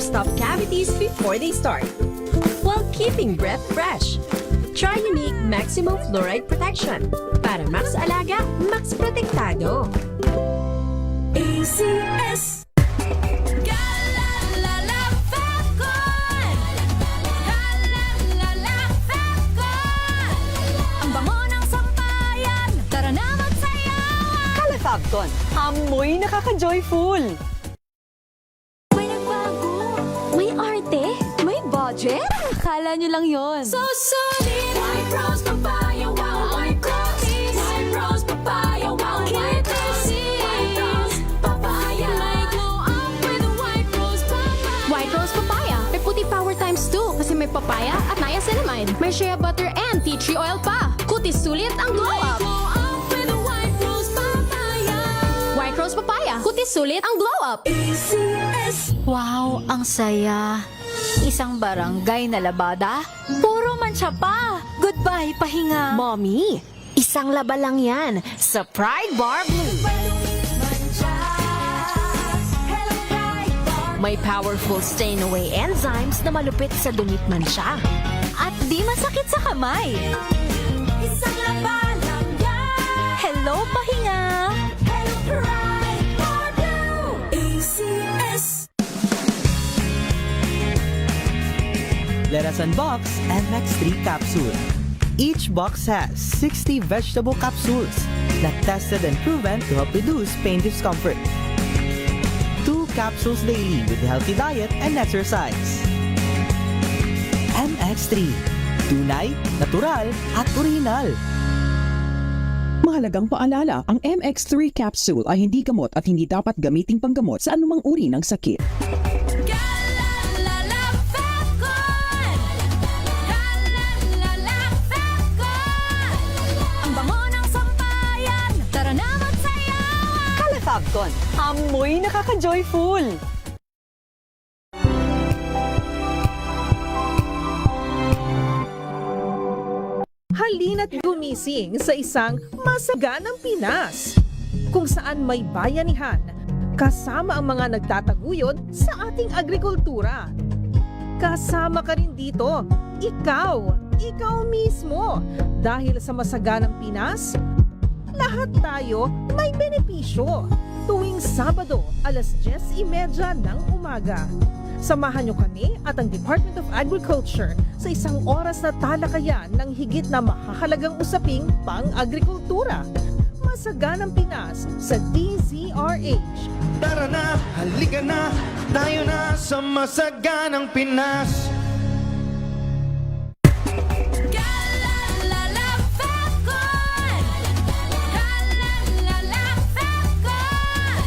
stop cavities before they start, while keeping breath fresh. Try Unique Maximum Fluoride Protection para max alaga, max protektado. ACS. Galalala Falcon. Galalala Falcon. Ang bango ng sampayan. Tara na magsayawan. Calefabcon, amoy nakaka-joyful. May nagbago. May arte. May budget. Akala nyo lang yon. So solid. White Rose Papaya. Wow. White Rose. White Rose Papaya. Wow. White Rose. White Rose Papaya. May glow up with White Rose Papaya. White Rose Papaya. May puti power times 2 kasi may papaya at niacinamide. May shea butter and tea tree oil pa. Kutis sulit ang glow May up. glow up with White Rose Papaya. White Rose Papaya. Kutis sulit ang glow up. ACS. Wow, ang saya. Isang barangay na labada, puro mancha pa. Goodbye, pahinga. Mommy, isang laba lang yan sa Pride Bar Blue. May powerful stain-away enzymes na malupit sa dumit mansya. At di masakit sa kamay. Isang laba lang yan. Hello, pahinga. Hello, Pride Bar Blue. ACS. Let us unbox MX3 capsule. Each box has 60 vegetable capsules that tested and proven to help reduce pain discomfort. 2 capsules daily with healthy diet and exercise. MX3. Tunay, natural, at original. Mahalagang paalala, ang MX3 capsule ay hindi gamot at hindi dapat gamiting panggamot sa anumang uri ng sakit. Galalala Falcon. Galalala Falcon. Ang bango ng sampayan. Tara na magsayawan. Calefabcon, amoy nakaka-joyful. Halina't gumising sa isang masaganang Pinas, kung saan may bayanihan, kasama ang mga nagtataguyod sa ating agrikultura. Kasama ka rin dito, ikaw mismo. Dahil sa masaganang Pinas, lahat tayo may benepisyo. Tuwing Sabado, alas 10:30 ng umaga. Samahan niyo kami at ang Department of Agriculture sa isang oras na talakayan ng higit na mahahalagang usaping pang-agrikultura. Masaganang Pinas sa DZRH. Tara na, halika na, tayo na sa masaganang Pinas. Galalala Falcon. Galalala Falcon.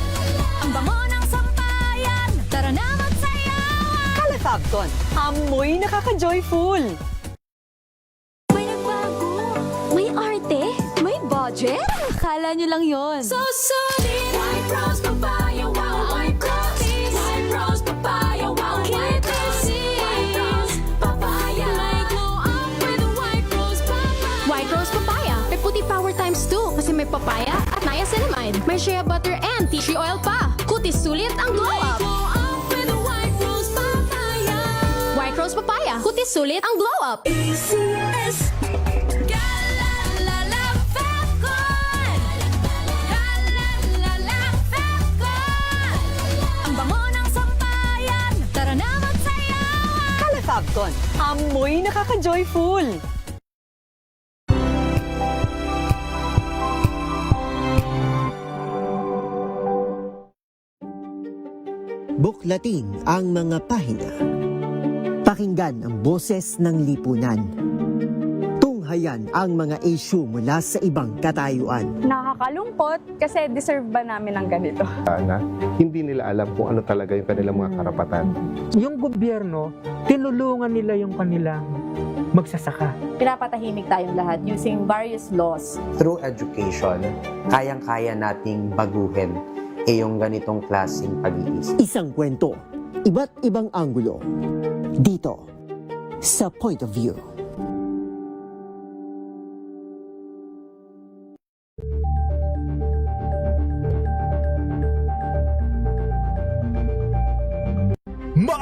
Ang bango ng sampayan. Tara na magsayawan. Calefabcon, amoy nakaka-joyful. May nagbago. May arte. May budget. Akala nyo lang yon. So solid. White Rose Papaya. Wow. White Rose. White Rose Papaya. Wow. White Rose. White Rose Papaya. May glow up with White Rose Papaya. White Rose Papaya. May puti power times 2 kasi may papaya at niacinamide. May shea butter and tea tree oil pa. Kutis sulit ang glow May up. glow up with White Rose Papaya. White Rose Papaya. Kutis sulit ang glow up. ACS. Galalala Falcon. Galalala Falcon. Ang bango ng sampayan. Tara na magsayawan. Calefabcon, amoy nakaka-joyful. Buklatin ang mga pahina. Pakinggan ang boses ng lipunan. Tunghayan ang mga issue mula sa ibang katayuan. Nakakalungkot kasi deserve ba namin ng ganito? Na hindi nila alam kung ano talaga yung kanilang mga karapatan. Yung gobyerno, tinulungan nila yung kanilang magsasaka. Pinapatahimik tayong lahat using various laws. Through education, kayang-kaya nating baguhin yung ganitong klaseng pag-iisip. Isang kwento, iba't ibang anggulo. Dito, sa Point of View.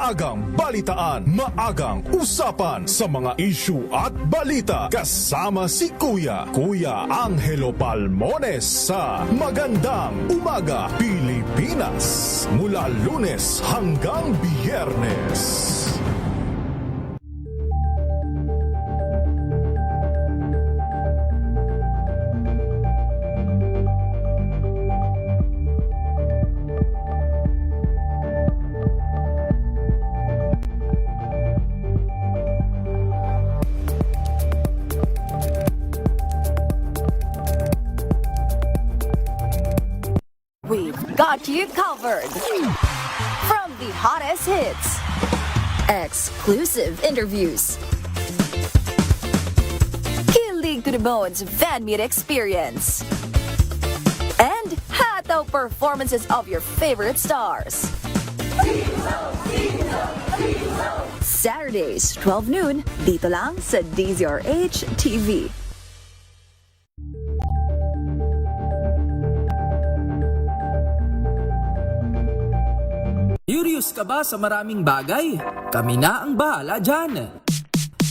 maagang balitaan, maagang usapan sa mga issue at balita. Kasama si Kuya Angelo Palmones sa Magandang Umaga Pilipinas. Mula Lunes hanggang Biyernes. We've got you covered. From the hottest hits, exclusive interviews, kilig to the bones fan meet experience, and hataw performances of your favorite stars. Saturdays, 12 noon, dito lang sa DZRH TV. Curious ka ba sa maraming bagay? Kami na ang bahala dyan.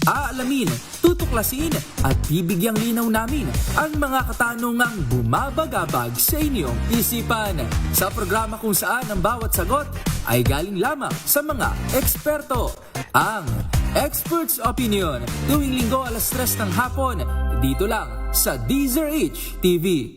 Aalamin, tutuklasin at bibigyang linaw namin ang mga katanungang bumabagabag sa inyong isipan. Sa programa kung saan ang bawat sagot ay galing lamang sa mga eksperto. Ang Expert's Opinion, tuwing linggo 3:00 ng hapon, dito lang sa DZRH TV.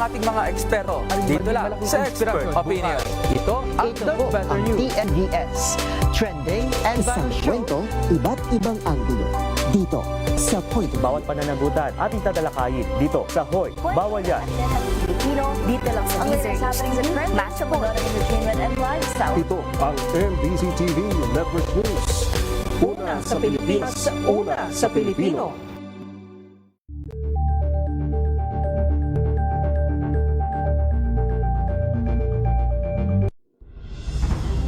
Ating mga eksperto dito lang sa Expert Opinion. Ito ang The Better News. TNVS, trending and isang kwento, iba't ibang anggulo. Dito sa Point. Bawat pananagutan ating tatalakayin dito sa Hoy. Bawal yan. Pilipino, dito lang sa DZRH TV, matchable entertainment and lifestyle. Ito ang MBC TV Network News. Una sa Pilipinas, una sa Pilipino.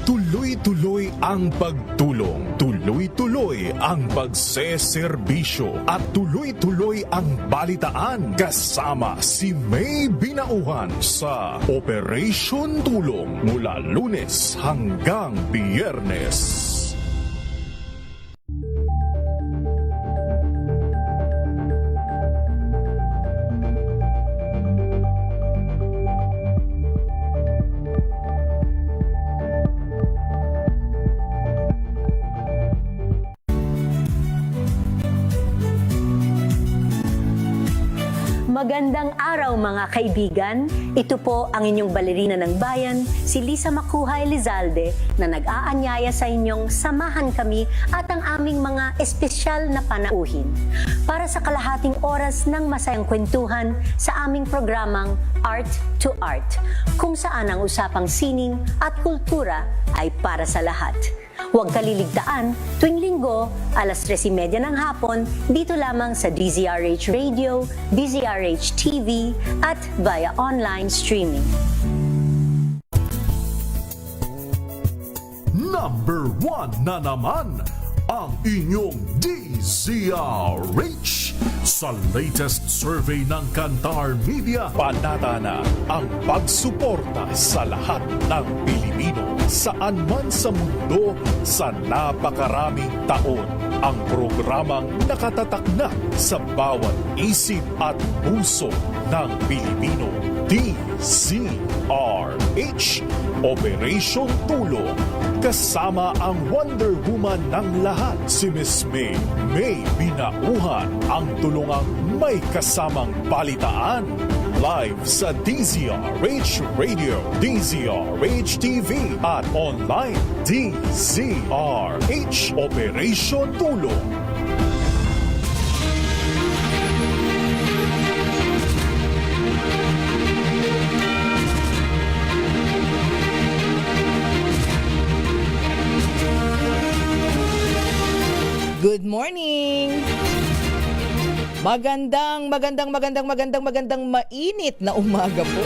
Tuloy-tuloy ang pagtulong, tuloy-tuloy ang pagseserbisyo at tuloy-tuloy ang balitaan kasama si May Binauhan sa Operation Tulong mula Lunes hanggang Biyernes. Magandang araw mga kaibigan. Ito po ang inyong balerina ng bayan, si Lisa Macuha Elizalde, na nag-aanyaya sa inyong samahan kami at ang aming mga espesyal na panauhin para sa kalahating oras ng masayang kwentuhan sa aming programang Art to Art, kung saan ang usapang sining at kultura ay para sa lahat. Huwag kaliligtaan, tuwing linggo, 3:30 ng hapon, dito lamang sa DZRH Radio, DZRH TV, at via online streaming. Number 1 na naman ang inyong DZRH. Sa latest survey ng Kantar Media, panata na ang pagsuporta sa lahat ng Pilipino saan man sa mundo sa napakaraming taon. Ang programang nakatatak na sa bawat isip at puso ng Pilipino. DZRH, Operation Tulong. Kasama ang Wonder Woman ng lahat, si Miss May Binauhan, ang tulungang may kasamang balitaan. Live sa DZRH Radio, DZRH TV at online DZRH Operation Tulong. Good morning! Magandang mainit na umaga po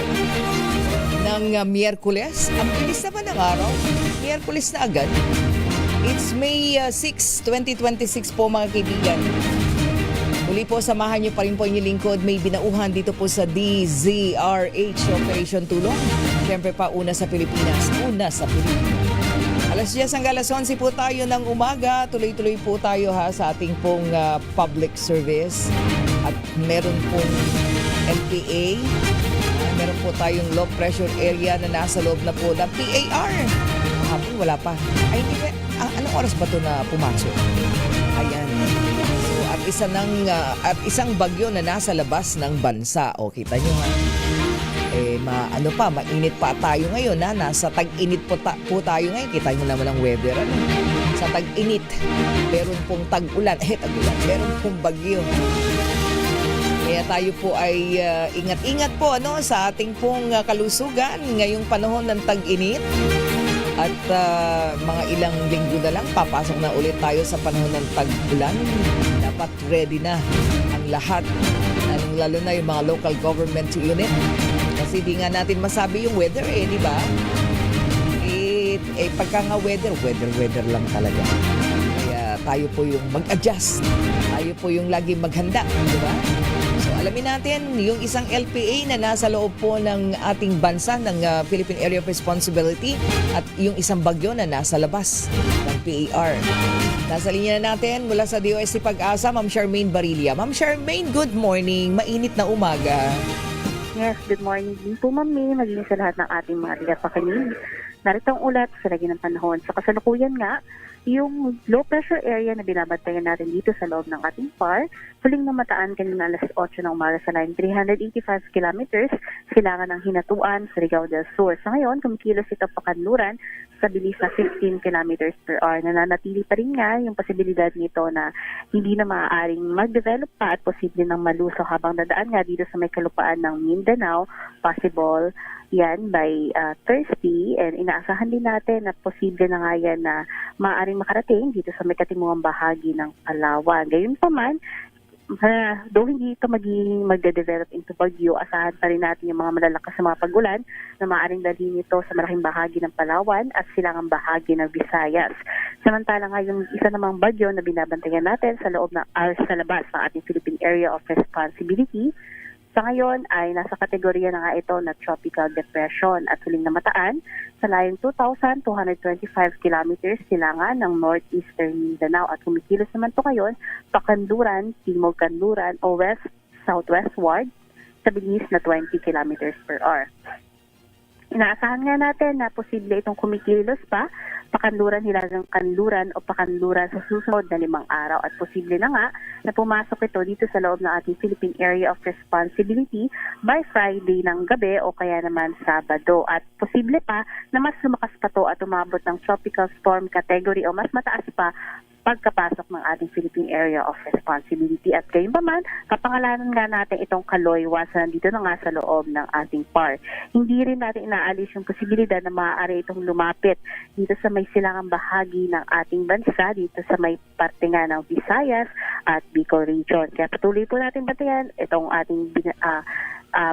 ng Miyerkules. Ang bilis naman ng araw. Miyerkules na agad. It's May 6, 2026 po mga kaibigan. Muli po, samahan niyo pa rin po inyong lingkod. May binauhan dito po sa DZRH Operation Tulong. Siyempre pa, una sa Pilipinas. Una sa Pilipinas. Alas 10 hanggang alas 11 po tayo ng umaga. Tuloy-tuloy po tayo sa ating pong public service. At meron pong LPA. Meron po tayong low pressure area na nasa loob na po ng PAR. Hapon, wala pa. Ay, hindi. Anong oras ba ito na pumasok? Ayan. So, at isang bagyo na nasa labas ng bansa. O, kita nyo ha. Mainit pa tayo ngayon na nasa tag-init po tayo ngayon. Kita nyo naman ang weather. Sa tag-init, meron pong tag-ulan. Tag-ulan. Meron pong bagyo. Kaya tayo po ay ingat-ingat po sa ating pong kalusugan ngayong panahon ng tag-init. At mga ilang linggo na lang, papasok na ulit tayo sa panahon ng tag-ulan. Dapat ready na ang lahat, lalo na yung mga local government unit. Kasi di nga natin masabi yung weather di ba? Pagka nga weather lang talaga. Kaya tayo po yung mag-adjust. Tayo po yung lagi maghanda, di ba? So alamin natin yung isang LPA na nasa loob po ng ating bansa ng Philippine Area of Responsibility at yung isang bagyo na nasa labas ng PAR. Nasa linya na natin mula sa DOST Pag-asa, Ma'am Charmaine Barilla. Ma'am Charmaine, good morning. Mainit na umaga. Yes, good morning din po, Ma'am May. Maging sa lahat ng ating mga tagapakinig. Narito ang ulat sa lagi ng panahon. Sa kasalukuyan nga, yung low pressure area na binabantayan natin dito sa loob ng ating PAR, huling namataan kanina alas 8 ng umaga sa line 385 kilometers, silangan ng Hinatuan, Surigao del Sur. Sa ngayon, kumikilos ito pakanluran sa bilis na 15 kilometers per hour. Nananatili pa rin nga yung posibilidad nito na hindi na maaaring mag-develop pa at posible ng maluso habang dadaan nga dito sa may kalupaan ng Mindanao, possible yan by Thursday, and inaasahan din natin na posible na nga yan na maaaring makarating dito sa may katimuang bahagi ng Palawan. Gayon pa man, though hindi ito magde-develop into bagyo, asahan pa rin natin yung mga malalakas na mga pag-ulan na maaaring dalhin ito sa malaking bahagi ng Palawan at silangang bahagi ng Visayas. Samantala nga yung isa namang bagyo na binabantayan natin sa loob ng sa labas ng ating Philippine Area of Responsibility, sa ngayon ay nasa kategorya na nga ito na Tropical Depression at huling namataan sa layong 2,225 kilometers silangan ng northeastern Mindanao at kumikilos naman ito ngayon pakanluran, timog kanluran o west-southwestward sa bilis na 20 kilometers per hour. Inaasahan nga natin na posible itong kumikilos pa, pakanluran, hilagang kanluran o pakanluran sa susunod na 5 araw at posible na nga na pumasok ito dito sa loob ng ating Philippine Area of Responsibility by Friday ng gabi o kaya naman Sabado. At posible pa na mas lumakas pa to at umabot ng tropical storm category o mas mataas pa pagkapasok ng ating Philippine Area of Responsibility. At gayon pa man, kapangalanan nga natin itong Kaloy-Wa na dito na nga sa loob ng ating PAR. Hindi rin natin inaalis yung posibilidad na maaari itong lumapit dito sa may silangang bahagi ng ating bansa, dito sa may parte nga ng Visayas at Bicol Region. Kaya patuloy po natin batayan itong ating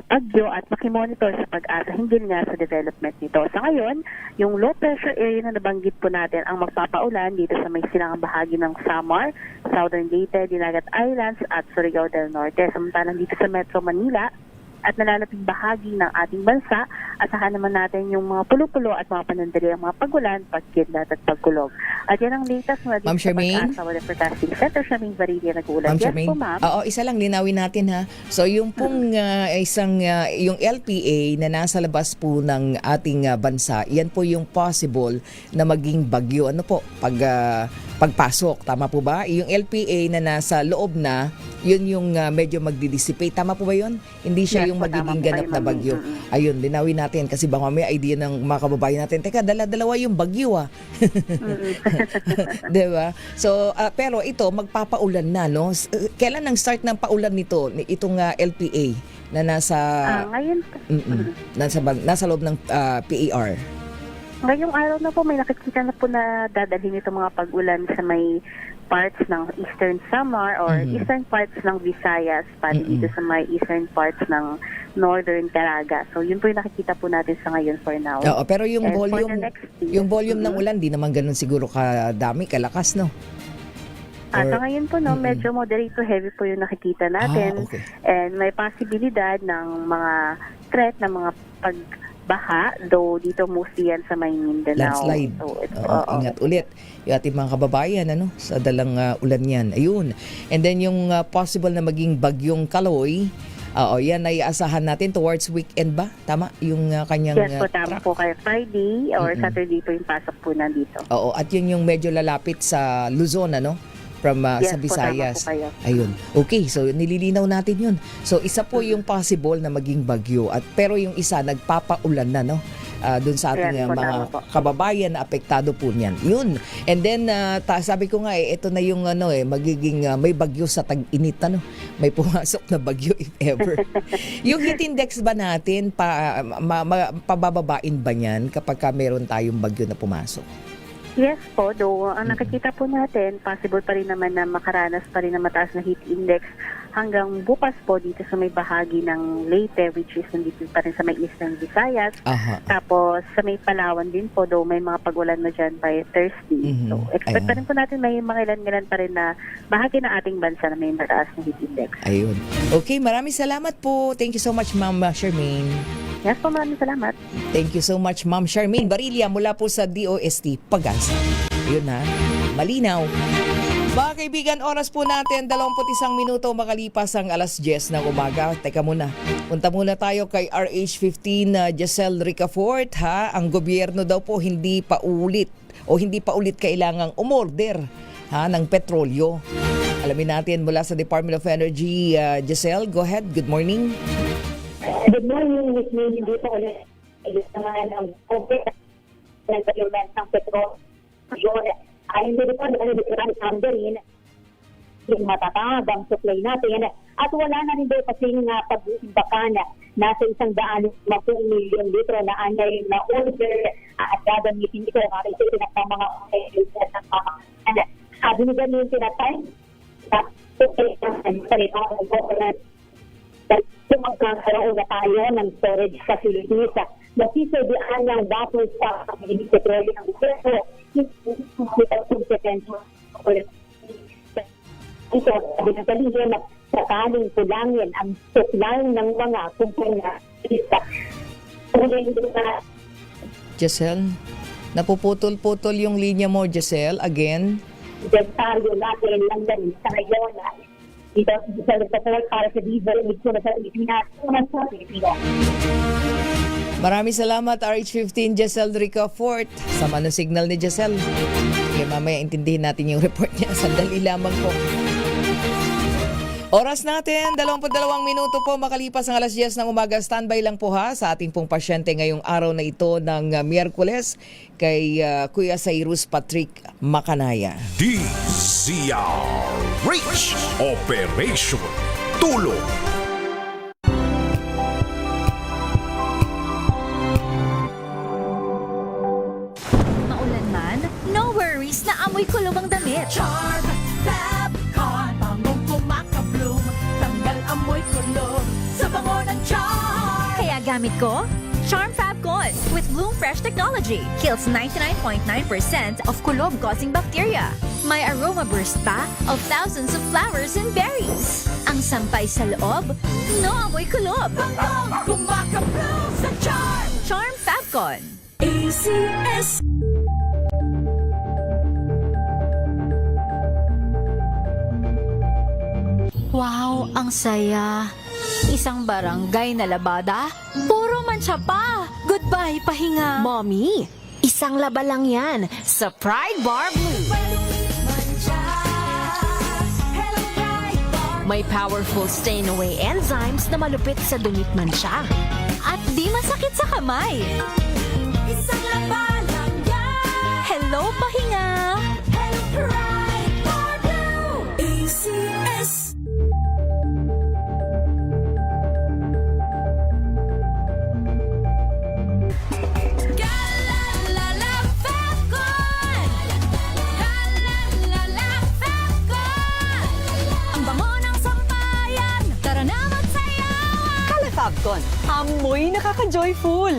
bagyo at makimonitor sa Pag-asa hinggil nga sa development nito. Sa ngayon, yung low pressure area na nabanggit po natin ang magpapaulan dito sa may silangang bahagi ng Samar, Southern Leyte, Dinagat Islands at Surigao del Norte. Samantalang dito sa Metro Manila at nalalapit bahagi ng ating bansa, asahan naman natin yung mga pulo-pulo at mga panandali ang mga pagulan, pagkidlat at pagkulog. At yan ang latest mula dito sa Pag-asa Weather Forecasting Center. Charmaine Barilla nag-uulat. Yes po, ma'am. Oo, isa lang linawin natin ha. So yung pong yung LPA na nasa labas po ng ating bansa, yan po yung possible na maging bagyo. Ano po? Pagpasok, tama po ba? Yung LPA na nasa loob na, yun yung medyo magdi-dissipate. Tama po ba yun? Hindi siya yung magiging ganap na bagyo. Ayun, linawin natin kasi baka may idea ng mga kababayan natin, teka, dalawa yung bagyo diba? So, pero ito, magpapaulan na, no? Kailan ang start ng paulan nito, itong LPA na nasa ngayon nasa loob ng PAR? Ngayong araw na po may nakikita na po na dadalhin itong mga pag-ulan sa may parts ng Eastern Samar or eastern parts ng Visayas, pati dito sa may eastern parts ng Northern Caraga. So yun po yung nakikita po natin sa ngayon for now. Oo, pero yung And for volume, the next yung volume ng ulan, di naman ganun siguro kadami, kalakas, no? Sa ngayon po, no, medyo moderate to heavy po yung nakikita natin. Okay. And may posibilidad ng mga threat ng mga pagbaha, though dito mostly yan sa may Mindanao. Landslide. So, Ingat ulit yung ating mga kababayan sa dalang ulan yan. Ayun. And then yung possible na maging bagyong Kaloy, yan ay asahan natin towards weekend ba? Tama? Yung kanyang yes po, tama po kayo. Friday or Saturday po yung pasok po nandito. Oo, at yun yung medyo lalapit sa Luzon, from Yes sa po, Visayas. tama po kayo. Ayun. Okay, so nililinaw natin 'yun. So isa po yung possible na maging bagyo pero yung isa nagpapaulan na doon sa ating Yes po, mga tama po. kababayan na apektado po niyan. 'Yun. And then sabi ko nga ito na yung magiging may bagyo sa tag-init May pumasok na bagyo if ever. Yung heat index ba natin pabababain ba niyan kapag meron tayong bagyo na pumasok? Yes po, though ang nakikita po natin, possible pa rin naman na makaranas pa rin na mataas na heat index hanggang bukas po dito sa may bahagi ng Leyte, which is nandito pa rin sa may Eastern Visayas. Tapos sa may Palawan din po, though may mga pagulan na dyan by Thursday. So expect pa rin po natin may mga ilan-ilan pa rin na bahagi ng ating bansa na may mataas na heat index. Ayun. Okay, maraming salamat po. Thank you so much, Ma'am Charmaine. Yes po, maraming salamat. Thank you so much, Ma'am Charmaine Barilla mula po sa DOST Pag-asa. Yun malinaw. Mga kaibigan, oras po natin 21 minuto makalipas ang alas 10 ng umaga. Teka muna, punta muna tayo kay RH15 Giselle Ricafort. Ang gobyerno daw po hindi pa ulit kailangang umorder ng petrolyo. Alamin natin mula sa Department of Energy. Giselle, go ahead. Good morning. Good morning, Ms. May. Hindi po ulit naman ang procurement ng petrol. Hindi po naman rin yung matatagang supply natin. At wala na rin daw kasing pag-imbakan nasa 150 milyong litro na anay na order at gagamitin ito para ito ng mga order ng pamahalaan. Sabi ni ganun tinatay kung magkakaroon na tayo ng storage facilities na sisabihan ng datos sa pagiging petrolyo ng gobyerno, ito, sabi ng kaligyan na sakaling kulangin ang supply ng mga kumpanya. Giselle, napuputol-putol yung linya mo, Giselle, again. Detalyo natin lang din sa ngayon dito sa Ricafort para sa diesel emission sa Pilipinas. Maraming salamat, RH15 Giselle Ricafort. Sama ng signal ni Giselle. Kaya mamaya intindihin natin yung report niya. Sandali lamang po. Oras natin, 22 minuto po makalipas ang alas 10 ng umaga. Standby lang po sa ating pong pasyente ngayong araw na ito ng Miyerkules kay Kuya Cyrus Patrick Macanaya. DZRH Operation Tulong. Maulan man, no worries na amoy kulong ang damit. Charm Fabcon, bangong kumakabloom, tanggal amoy kulog sa bango ng Charm. Kaya gamit ko, Charm Fabcon with Bloom Fresh Technology. Kills 99.9% of kulob-causing bacteria. May aroma burst pa of thousands of flowers and berries. Ang sampay sa loob, no amoy kulob. Bangong kumakabloom sa Charm. Charm Fabcon. ACS. Wow, ang saya. Isang barangay na labada, puro mancha pa. Goodbye, pahinga. Mommy, isang laba lang yan sa Pride Bar Blue. May powerful stain-away enzymes na malupit sa dumit mancha. At di masakit sa kamay. Isang laba lang yan. Hello, pahinga. Hello, Pride Bar Blue. ACS. Falcon, amoy nakaka-joyful.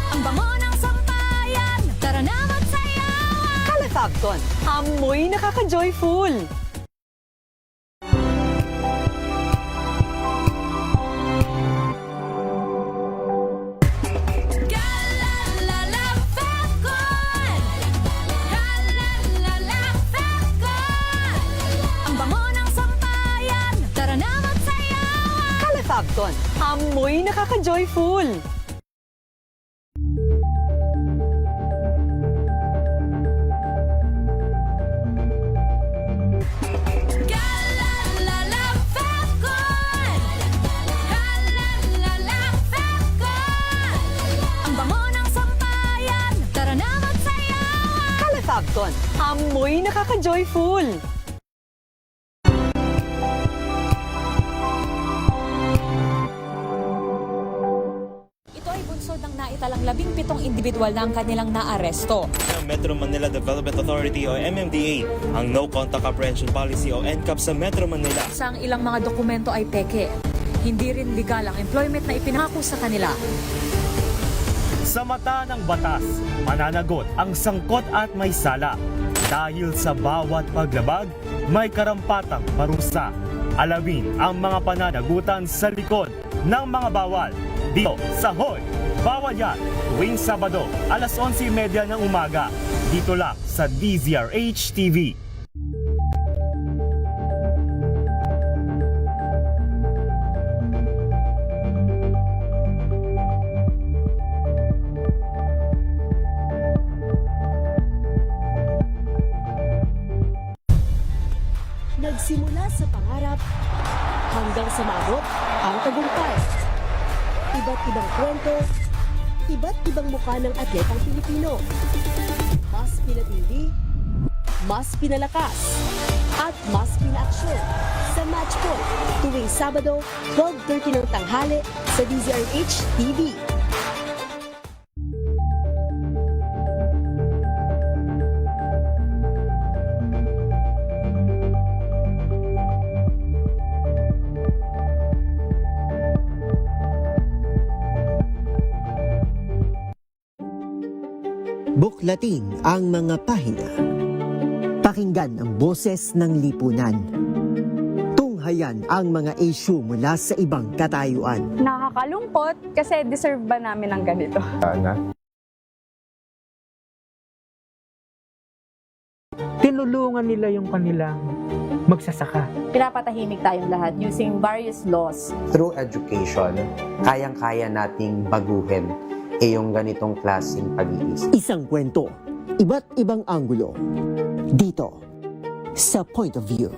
Ang bango ng sampayan, tara na magsayawan. Falcon, amoy nakaka-joyful. Ang bango ng sampayan, tara na magsayawan. Falcon, amoy nakaka-joyful. Ang bango ng sampayan, tara na magsayawan. Falcon, amoy nakaka-joyful. Ito ay bunsod ng naitalang 17 individual na ang kanilang naaresto. Metro Manila Development Authority o MMDA ang No Contact Apprehension Policy o NCAP sa Metro Manila. Sa ang ilang mga dokumento ay peke. Hindi rin legal ang employment na ipinako sa kanila. Sa mata ng batas, mananagot ang sangkot at may sala. Dahil sa bawat paglabag, may karampatang parusa. Alamin ang mga pananagutan sa likod ng mga bawal. Dito sa Hoy! Bawal yan! Tuwing Sabado, alas 11:30 ng umaga. Dito lang sa DZRH TV. Nagsimula sa pangarap hanggang sa maabot ang tagumpay. Iba't ibang kwento, iba't ibang mukha ng atletang Pilipino. Mas pinatindi, mas pinalakas, at mas pinaaksyon sa Match Point tuwing Sabado, 12:30 ng tanghali sa DZRH TV. Buklatin ang mga pahina. Pakinggan ang boses ng lipunan. Tunghayan ang mga issue mula sa ibang katayuan. Nakakalungkot kasi deserve ba namin ng ganito? Tinulungan nila yung kanilang magsasaka. Pinapatahimik tayong lahat using various laws. Through education, kayang-kaya nating baguhin yung ganitong klaseng pag-iisip. Isang kwento, iba't ibang anggulo. Dito, sa Point of View.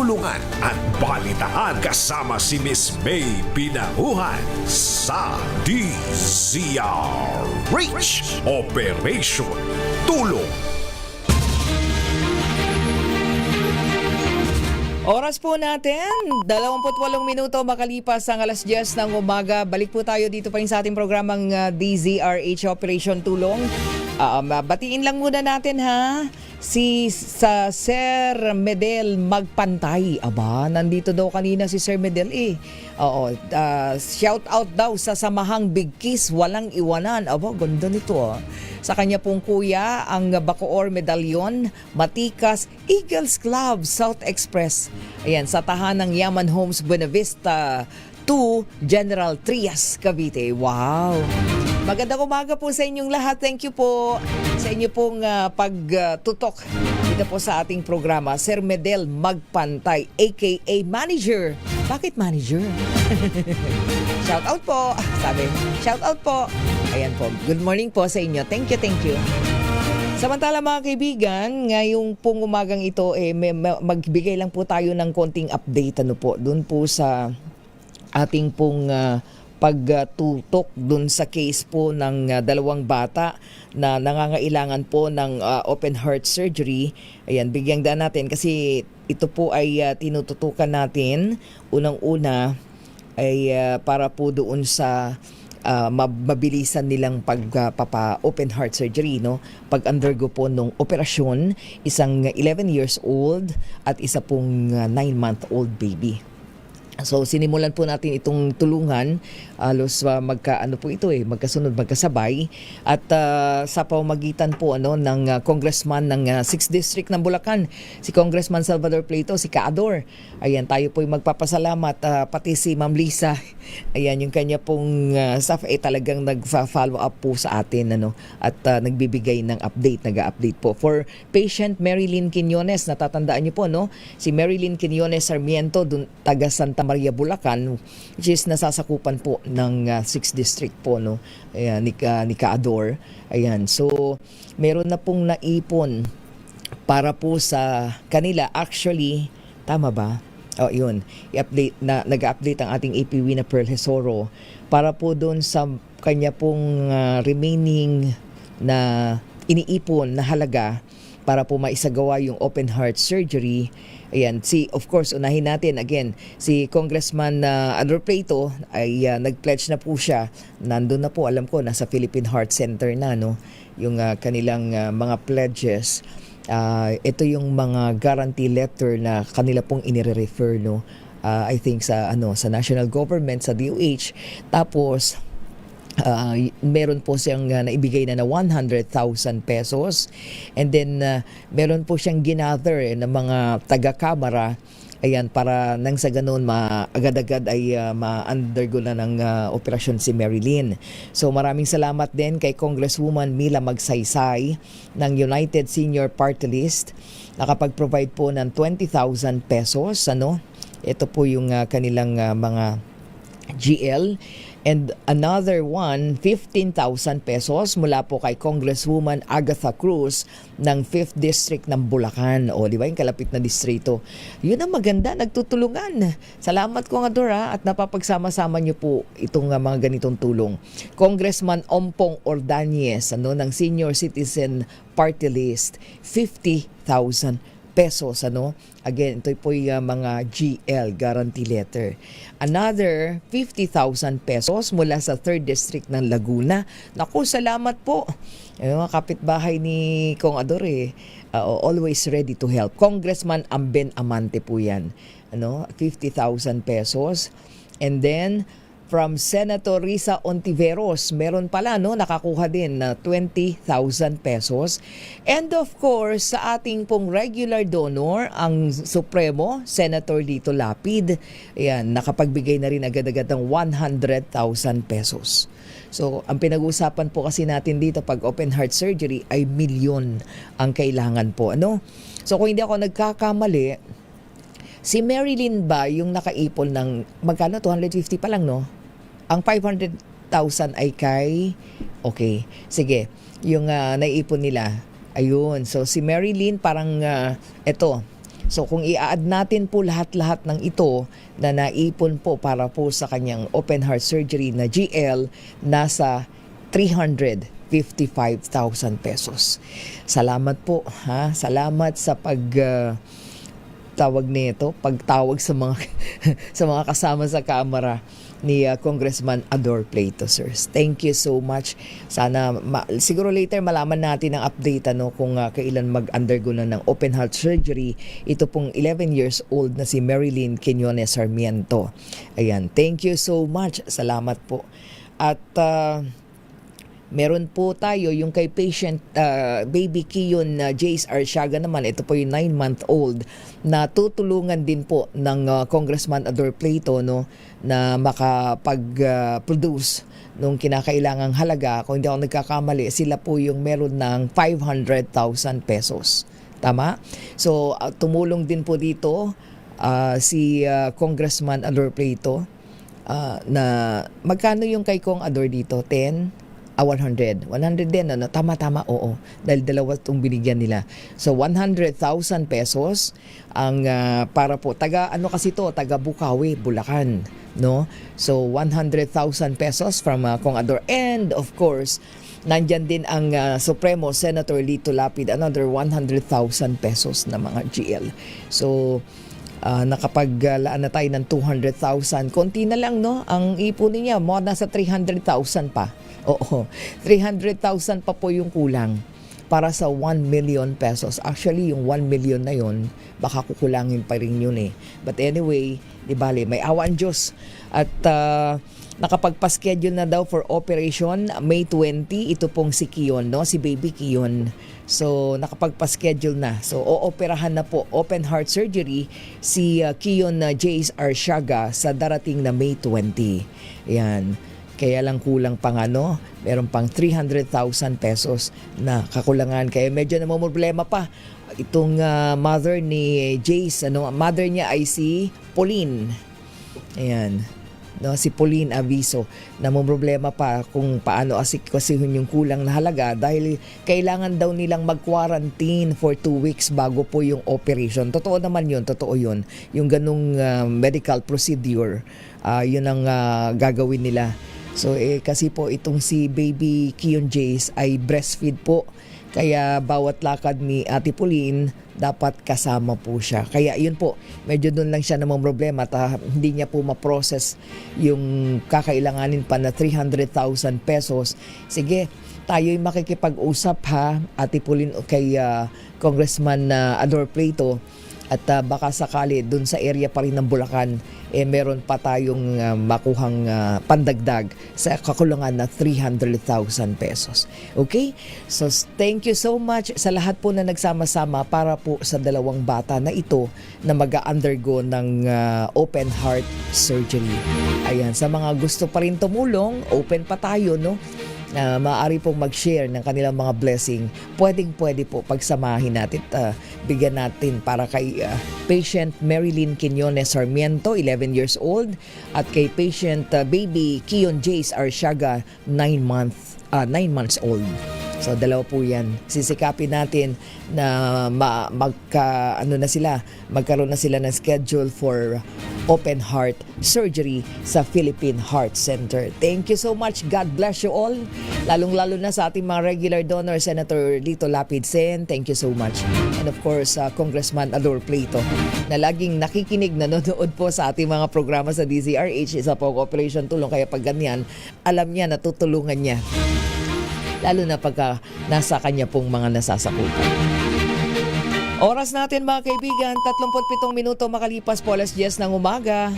tulungan at balitaan kasama si Miss May Pinahuhan sa DZRH Operation Tulong. Oras po natin, 28 minuto makalipas ang alas 10 ng umaga. Balik po tayo dito pa rin sa ating programang DZRH Operation Tulong. Batiin lang muna natin sa Sir Medel Magpantay. Nandito daw kanina si Sir Medel shout out daw sa Samahang Big Kiss, walang iwanan. Ganda nito Sa kanya pong kuya, ang Bacoor Medallion, Matikas, Eagles Club, South Express. Ayan, sa tahanang Yaman Homes, Buenavista 2, General Trias, Cavite. Wow! Magandang umaga po sa inyong lahat. Thank you po sa inyo pong pagtutok dito po sa ating programa. Sir Medel Magpantay, aka Manager. Bakit Manager? Shout out po. Sabi, shout out po. Ayan po. Good morning po sa inyo. Thank you. Samantala mga kaibigan, ngayong pong umagang ito, magbigay lang po tayo ng konting update doon po sa ating pong pagtutok dun sa case po ng dalawang bata na nangangailangan po ng open heart surgery. Ayan, bigyang daan natin kasi ito po ay tinututukan natin unang-una ay para po doon sa mabilisan nilang pagpapa-open heart surgery, pag-undergo po nung operasyon, isang 11 years old at isa pong 9-month-old baby. So sinimulan po natin itong tulungan, halos magkasunod, magkasabay, at sa pamamagitan po ng congressman ng 6th District ng Bulacan, si Congressman Salvador Pleito, si Kaador. Ayan, tayo po magpapasalamat, pati si Ma'am Lisa. Ayan, yung kanya pong staff talagang nag-follow up po sa atin at nagbibigay ng update, nag-update po. For patient Marilyn Quinones, natatandaan niyo po si Marilyn Quinones Sarmiento, taga Santa Maria, Bulacan, which is nasasakupan po ng 6th District po Ayan, ni Kaador. Ayan, so meron na pong naipon para po sa kanila. Actually, tama ba? Yun. I-update nag-update ang ating APW na Pearl Hesoro para po doon sa kanya pong remaining na iniipon na halaga para po maisagawa yung open heart surgery. Ayan, of course, unahin natin again, si Congressman Ador Pleito ay nag-pledge na po siya. Nandun na po, alam ko, nasa Philippine Heart Center na, yung kanilang mga pledges. Ito yung mga guarantee letter na kanila pong inire-refer, I think sa national government, sa DOH. Tapos meron po siyang naibigay na 100,000 pesos, and then meron po siyang ginather ng mga taga-kamara, ayan, para nang sa ganun agad-agad ay ma-undergo na ng operasyon si Marilyn. So maraming salamat din kay Congresswoman Mila Magsaysay ng United Senior Party List, nakapag-provide po ng 20,000 pesos. Ito po yung kanilang mga GL. And another one, 15,000 pesos mula po kay Congresswoman Agatha Cruz ng 5th District ng Bulacan. Di ba? Yung kalapit na distrito. Yun ang maganda, nagtutulungan. Salamat ko nga, Dora, at napapagsama-sama niyo po itong mga ganitong tulong. Congressman Ompong Ordañez ng Senior Citizen Party List, 50,000 pesos. Again, ito po yung mga GL, guarantee letter. Another 50,000 pesos mula sa 3rd District ng Laguna. Naku, salamat po. Mga kapitbahay ni Kong Ador, always ready to help. Congressman Amben Amante po yan. 50,000 pesos. And then, from Senator Risa Ontiveros, meron pala nakakuha din na 20,000 pesos. And of course, sa ating pong regular donor, ang Supremo, Senator Lito Lapid, ayan, nakapagbigay na rin agad-agad ng 100,000 pesos. So, ang pinag-uusapan po kasi natin dito pag open heart surgery ay milyon ang kailangan po. So, kung hindi ako nagkakamali, si Marilyn ba yung nakaipon ng magkano? 250 pa lang, Ang 500,000 ay kay... Okay, sige. Yung naiipon nila, ayun. So si Marilyn parang ito, So kung i-add natin po lahat-lahat ng ito na naipon po para po sa kanyang open heart surgery na GL, nasa 355,000 pesos. Salamat po, ha? Salamat sa pagtawag sa mga sa mga kasama sa kamera ni Congressman Ador Plato, sirs. Thank you so much. Sana siguro later malaman natin ang update kung kailan mag-undergo na ng open heart surgery ito pong 11 years old na si Marilyn Quiñones Sarmiento. Ayan, thank you so much. Salamat po. At meron po tayo yung kay patient baby Kiyon Jace Arsiaga naman. Ito po yung 9-month-old na tutulungan din po ng Congressman Ador Plato na makapag-produce nung kinakailangang halaga. Kung hindi ako nagkakamali, sila po yung meron ng 500,000 pesos. Tama? So tumulong din po dito si Congressman Ador Plato na magkano yung kay Kong Ador dito? 100 din, tama, oo, dahil dalawa itong binigyan nila. So 100,000 pesos ang para po taga Bukawi, Bulacan, no? So 100,000 pesos from Kong Ador, and of course nandyan din ang Supremo Senator Lito Lapid, another 100,000 pesos na mga GL. So nakapaglaan na tayo ng 200,000. Konti na lang, no? Ang ipunin niya, more nasa 300,000 pa. Oo, 300,000 pa po yung kulang para sa 1 million pesos. Actually, yung 1 million na yun, baka kukulangin pa rin yun eh. But anyway, di bale, may awa ang Diyos. At nakapagpa-schedule na daw for operation May 20, ito pong si Kiyon, no? Si baby Kiyon. So, nakapagpa-schedule na. So, ooperahan na po, open heart surgery, si Kiyon Jace Arsiaga sa darating na May 20. Yan. Kaya lang kulang pang meron pang 300,000 pesos na kakulangan. Kaya medyo namumroblema pa itong mother ni Jace. Mother niya ay si Pauline. Ayan. No, si Pauline Aviso. Namumroblema pa kung paano asikasuhin yung kulang na halaga dahil kailangan daw nilang mag-quarantine for 2 weeks bago po yung operation. Totoo naman yun, totoo yun. Yung ganung medical procedure, yun ang gagawin nila. So kasi po itong si baby Kiyon Jace ay breastfeed po. Kaya bawat lakad ni Ate Pauline dapat kasama po siya. Kaya yun po, medyo doon lang siya namang problema at hindi niya po ma-process yung kakailanganin pa na 300,000 pesos. Sige, tayo'y makikipag-usap ha, Ate Pauline, kay Congressman Ador Plato. At baka sakali dun sa area pa rin ng Bulacan, meron pa tayong makuhang pandagdag sa kakulangan na 300,000 pesos. Okay? So thank you so much sa lahat po na nagsama-sama para po sa dalawang bata na ito na mag-undergo ng open heart surgery. Ayan, sa mga gusto pa rin tumulong, open pa tayo, no? Maaari pong mag-share ng kanilang mga blessing, pwedeng-pwede po pagsamahin natin, bigyan natin para kay patient Marilyn Quiñones Sarmiento, 11 years old, at kay patient baby Kiyon Jace Arsiaga, 9 months old. So dalawa po yan. Sisikapin natin na magkaroon na sila ng schedule for open heart surgery sa Philippine Heart Center. Thank you so much. God bless you all. Lalong-lalo na sa ating mga regular donor, Senator Lito Lapid Sen. Thank you so much. And of course, Congressman Ador Plato na laging nakikinig, nanonood po sa ating mga programa sa DZRH. Isa po Operation Tulong. Kaya pag ganyan, alam niya, natutulungan niya. Lalo na pagka nasa kanya pong mga nasasakupan. Oras natin mga kaibigan, 37 minuto makalipas po 10:00 ng umaga.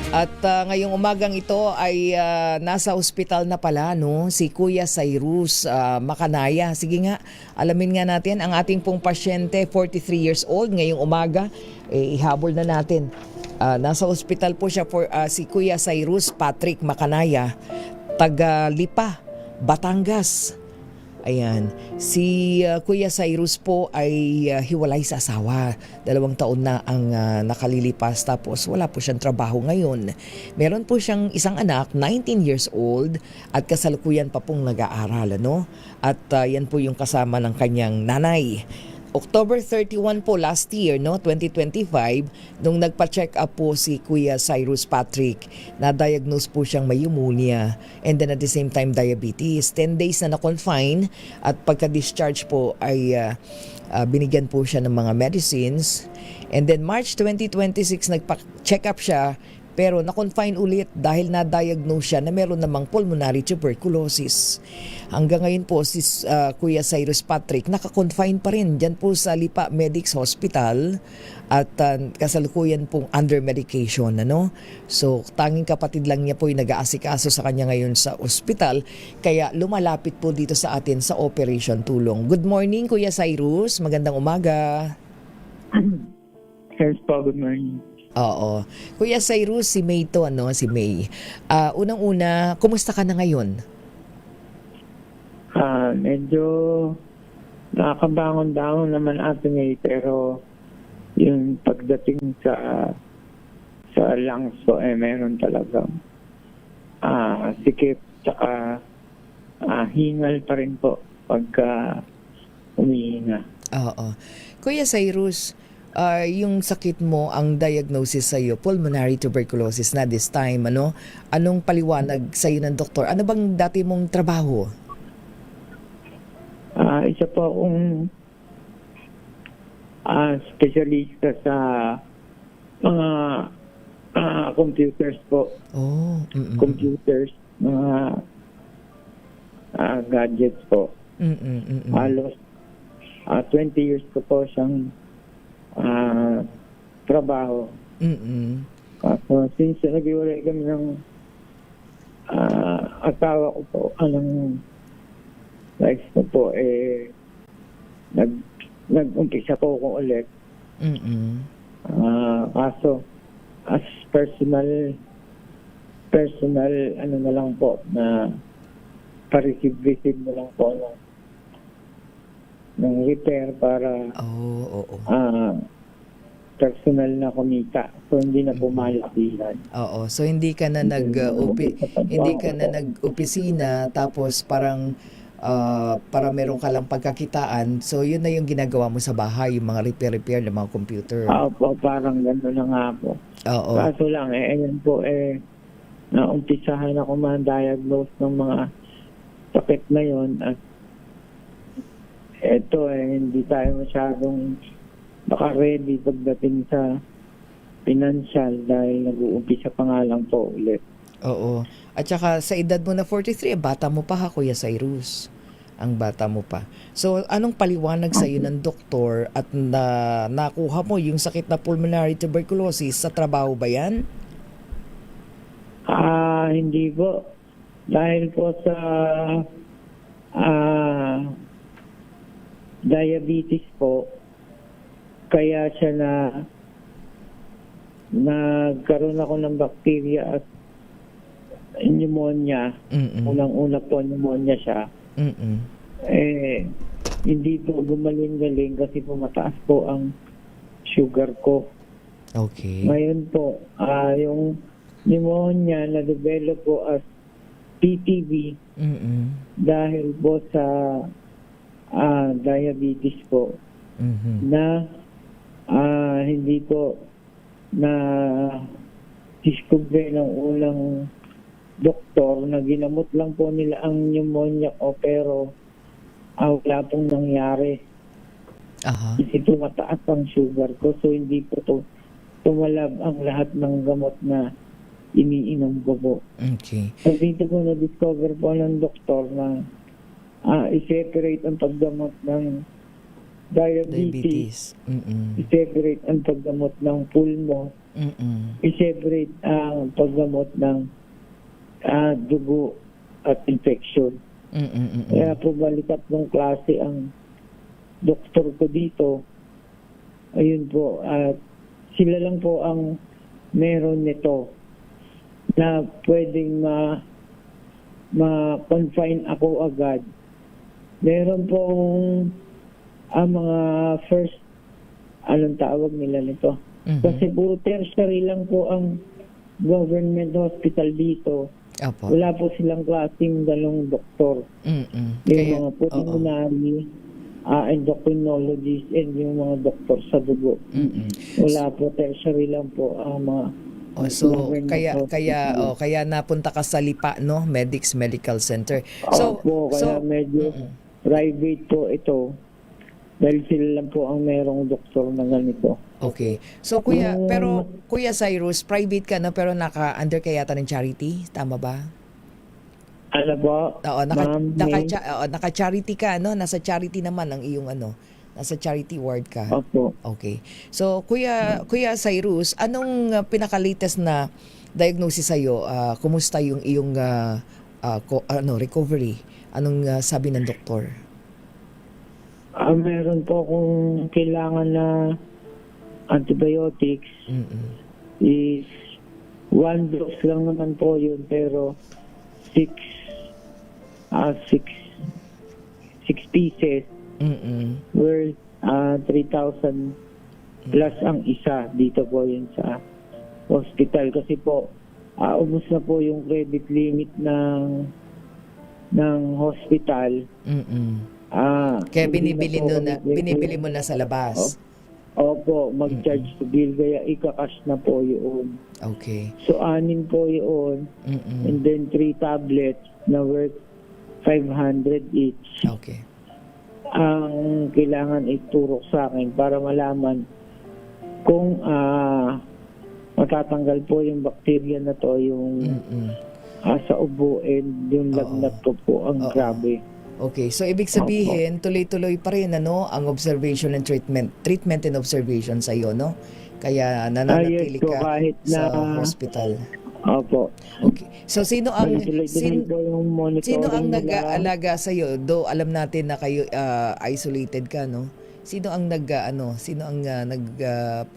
At ngayong umagang ito ay nasa ospital na pala, no? Si Kuya Cyrus Makanaya. Sige nga, alamin nga natin ang ating pong pasyente, 43 years old, ngayong umaga. Ihabol na natin. Nasa ospital po siya si Kuya Cyrus Patrick Makanaya, taga Lipa, Batangas. Ayan, si Kuya Cyrus po ay hiwalay sa asawa. 2 taon na ang nakalilipas, tapos wala po siyang trabaho ngayon. Meron po siyang isang anak, 19 years old, at kasalukuyan pa pong nag-aaral, no? At yan po yung kasama ng kanyang nanay. October 31 po last year, no, 2025, nung nagpa-check up po si Kuya Cyrus Patrick, na-diagnose po siyang may pneumonia and then at the same time diabetes. 10 days na na-confine at pagka-discharge po ay binigyan po siya ng mga medicines. And then March 2026, nagpa-check up siya pero na-confine ulit dahil na-diagnose siya na meron namang pulmonary tuberculosis. Hanggang ngayon po si Kuya Cyrus Patrick naka-confine pa rin dyan po sa Lipa Medics Hospital at kasalukuyan pong under medication. Ano? So tanging kapatid lang niya po yung nag-aasikaso sa kanya ngayon sa ospital kaya lumalapit po dito sa atin sa Operation Tulong. Good morning Kuya Cyrus, magandang umaga. Yes po, good morning. Oo. Kuya Cyrus, si May to, ano? Si May. Unang-una, kumusta ka na ngayon? Medyo nakakabangon-bangon naman ate May, pero yung pagdating sa lungs ko, meron talagang sikip, tsaka hingal pa rin po pagka umihinga. Oo. Kuya Cyrus, yung sakit mo, ang diagnosis sa iyo, pulmonary tuberculosis na this time, ano? Anong paliwanag sa iyo ng doktor? Ano bang dati mong trabaho? Isa po akong specialista sa mga computers po. Oh, computers, mga gadgets po. Halos 20 years ko po siyang trabaho. So, since nag-iwalay kami ng asawa ko po, anong life ko po, nag-umpisa po ako ulit. Kaso, as personal, ano na lang po, na pa-receive na lang po ng repair para personal na kumita. So hindi na pumalakihan. Oo. So hindi ka na nag-opisina tapos parang para meron ka lang pagkakitaan. So yun na yung ginagawa mo sa bahay, yung mga repair ng mga computer. Opo, parang gano'n na nga po. Oo. Kaso lang, ayan po, naumpisahan ako ma-diagnose ng mga sakit na yon at eto hindi tayo masyadong ready pagdating sa financial dahil nag-uumpisa pa nga lang po ulit. Oo. At saka sa edad mo na 43, bata mo pa ha, Kuya Cyrus. Ang bata mo pa. So, anong paliwanag sa iyo ng doktor at nakuha mo yung sakit na pulmonary tuberculosis sa trabaho ba yan? Hindi po. Dahil po sa diabetes po, kaya siya nagkaroon ako ng bacteria at pneumonia. Unang-una po pneumonia siya. Hindi po gumaling-galing kasi po mataas po ang sugar ko. Okay. Ngayon po, yung pneumonia na-develop po as PTB dahil po sa diabetes po na hindi po na discover ng unang doktor na ginamot lang po nila ang pneumonia ko pero wala pong nangyari. Kasi tumataas ang sugar ko so hindi po tumalab ang lahat ng gamot na iniinom ko po. Okay. So dito po na-discover po ng doktor na i-separate ang paggamot ng diabetes. I-separate ang paggamot ng pulmo. I-separate ang paggamot ng dugo at infection. Kaya po balikat ng klase ang doktor ko dito. Ayun po. Sila lang po ang meron nito na pwedeng ma-confine ako agad. Meron pong mga first, anong tawag nila nito? Kasi puro tertiary lang po ang government hospital dito. Wala po silang klaseng dalong doktor. Yung mga pulmonary, endocrinologist and yung mga doktor sa dugo. Wala po, tertiary lang po ang mga kaya napunta ka sa LIPA, no? Medics Medical Center. Kaya medyo private po ito. Dahil sila lang po ang merong doktor na ganito. Okay. So Kuya Cyrus, private ka na pero naka-under ka yata ng charity, tama ba? Ano po? Oo, naka-charity ka, no? Nasa charity naman ang iyong nasa charity ward ka. Opo. Okay. So Kuya Cyrus, anong pinaka-latest na diagnosis sa iyo? Kumusta yung iyong recovery? Anong sabi ng doktor? Meron po kung kailangan na antibiotics. Is 1 dose lang naman po yun, pero 6 pieces worth 3,000 plus ang isa. Dito po yun sa hospital kasi po ubos na po yung credit limit ng hospital. Kaya binibili mo na sa labas. Opo, mag-charge to bill kaya ika-cash na po yun. Okay. So 6 po yun. And then 3 tablets na worth 500 each. Okay. Ang kailangan iturok sa akin para malaman kung matatanggal po yung bacteria na to, yung sa ubo and yung lagnat ko po ang grabe. Okay, so ibig sabihin tuloy-tuloy pa rin ang observation and treatment and observation sa iyo, no? Kaya nananatili ka kahit sa hospital. Opo. Okay. So sino ang nag-aalaga sa iyo? Do alam natin na kayo isolated ka, no? Sino ang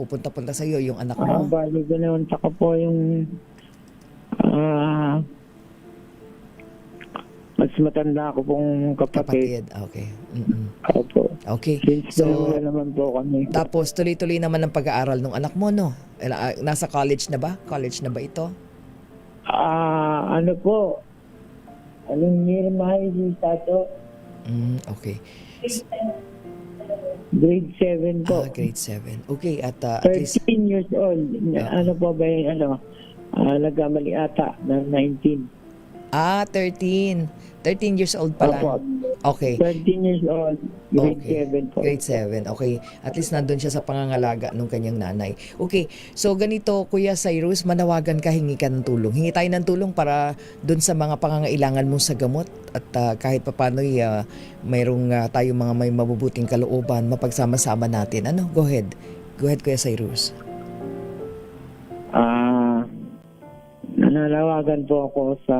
pupunta-punta sa iyo, yung anak mo? Bali ganoon, saka po yung mas matanda ko pong kapatid. Okay. Opo. Okay. So naman po kami. Tapos tuloy-tuloy naman ang pag-aaral ng anak mo, no? Nasa college na ba? College na ba ito? Ano po? Anong year mahihita to? Okay. Grade 7 po. Grade 7. Okay, at 13 years old. Ano po ba yung nagkamali ata na 19. 13. 13 years old pa lang. Okay. 13 years old. Grade 7 po. Grade 7. Okay. At least nandun siya sa pangangalaga ng kanyang nanay. Okay. So ganito, Kuya Cyrus, manawagan ka, hingi ka ng tulong. Hingi tayo ng tulong para dun sa mga pangangailangan mo sa gamot at kahit papano'y mayroong tayong mga may mabubuting kalooban, mapagsama-sama natin. Go ahead. Go ahead, Kuya Cyrus. Nananawagan po ako sa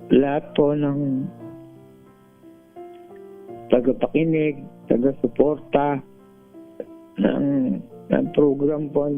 lahat po ng tagapakinig, taga-suporta ng program po